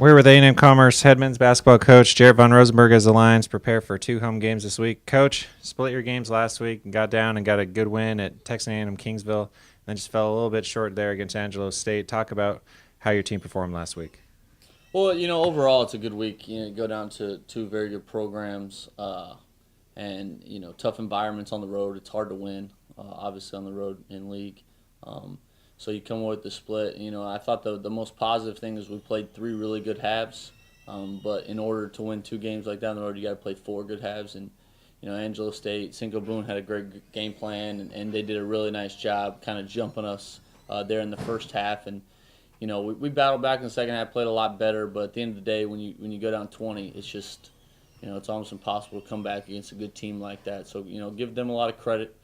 We're with A&M-Commerce head men's basketball coach Jaret von Rosenberg as the Lions prepare for 2 home games this week. Coach, split your games last week and got down and got a good win at Texas A&M Kingsville, and then just fell a little bit short there against Angelo State. Talk about how your team performed last week. Well, overall it's a good week. You go down to 2 very good programs, and tough environments on the road. It's hard to win, obviously on the road in league. So you come away with the split. I thought the most positive thing is we played 3 really good halves. But in order to win 2 games like that on the road, you got to play 4 good halves. And Angelo State, Cinco Boone had a great game plan, and they did a really nice job kind of jumping us there in the first half. And we battled back in the second half, played a lot better. But at the end of the day, when you go down 20, it's just it's almost impossible to come back against a good team like that. So give them a lot of credit.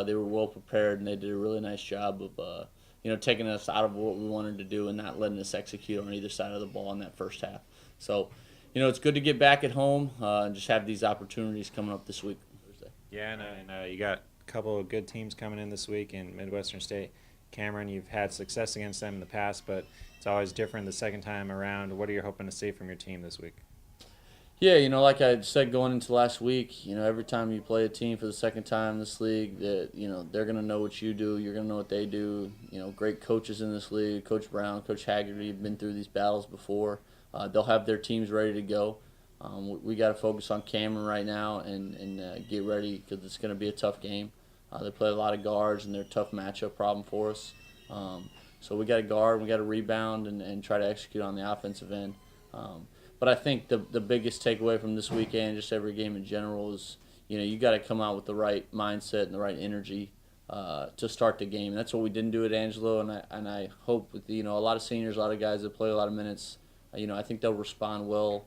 They were well prepared, and they did a really nice job of taking us out of what we wanted to do and not letting us execute on either side of the ball in that first half. So, it's good to get back at home and just have these opportunities coming up this week. Yeah, and you got a couple of good teams coming in this week in Midwestern State. Cameron, you've had success against them in the past, but it's always different the second time around. What are you hoping to see from your team this week? Yeah, like I said going into last week, every time you play a team for the second time in this league, that they're going to know what you do, you're going to know what they do. Great coaches in this league, Coach Brown, Coach Haggerty have been through these battles before. They'll have their teams ready to go. We got to focus on Cameron right now and get ready because it's going to be a tough game. They play a lot of guards, and they're a tough matchup problem for us. So we got to guard, we got to rebound, and try to execute on the offensive end. But I think the biggest takeaway from this weekend, just every game in general, is you got to come out with the right mindset and the right energy to start the game. And that's what we didn't do at Angelo, and I hope with a lot of seniors, a lot of guys that play a lot of minutes, I think they'll respond well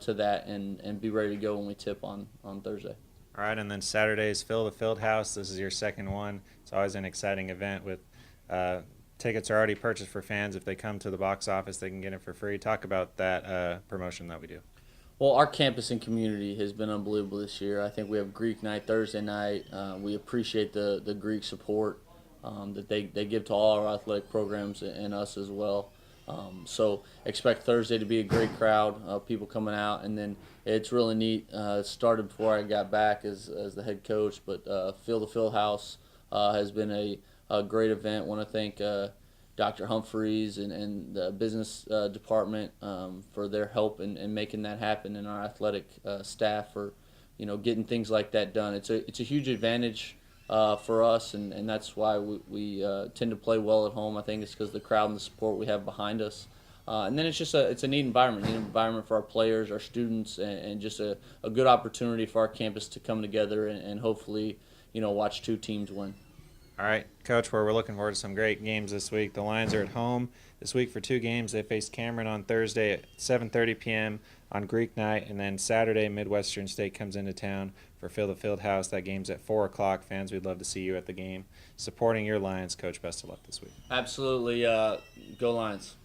to that and be ready to go when we tip on Thursday. All right, and then Saturday's Fill the Field House. This is your second one. It's always an exciting event with tickets are already purchased for fans. If they come to the box office, they can get it for free. Talk about that promotion that we do. Well, our campus and community has been unbelievable this year. I think we have Greek night Thursday night. We appreciate the Greek support that they give to all our athletic programs and us as well. So expect Thursday to be a great crowd, people coming out, and then it's really neat. It started before I got back as the head coach, but Fill the Field House has been a great event. Want to thank Dr. Humphreys and the business department for their help in making that happen, and our athletic staff for getting things like that done. It's a huge advantage for us, and that's why we tend to play well at home. I think it's because of the crowd and the support we have behind us. And then it's a neat environment for our players, our students, and just a good opportunity for our campus to come together and hopefully watch 2 teams win. All right, Coach, we're looking forward to some great games this week. The Lions are at home this week for 2 games. They face Cameron on Thursday at 7:30 p.m. on Greek night, and then Saturday, Midwestern State comes into town for Fill the Field House. That game's at 4 o'clock. Fans, we'd love to see you at the game supporting your Lions. Coach, best of luck this week. Absolutely. Go Lions.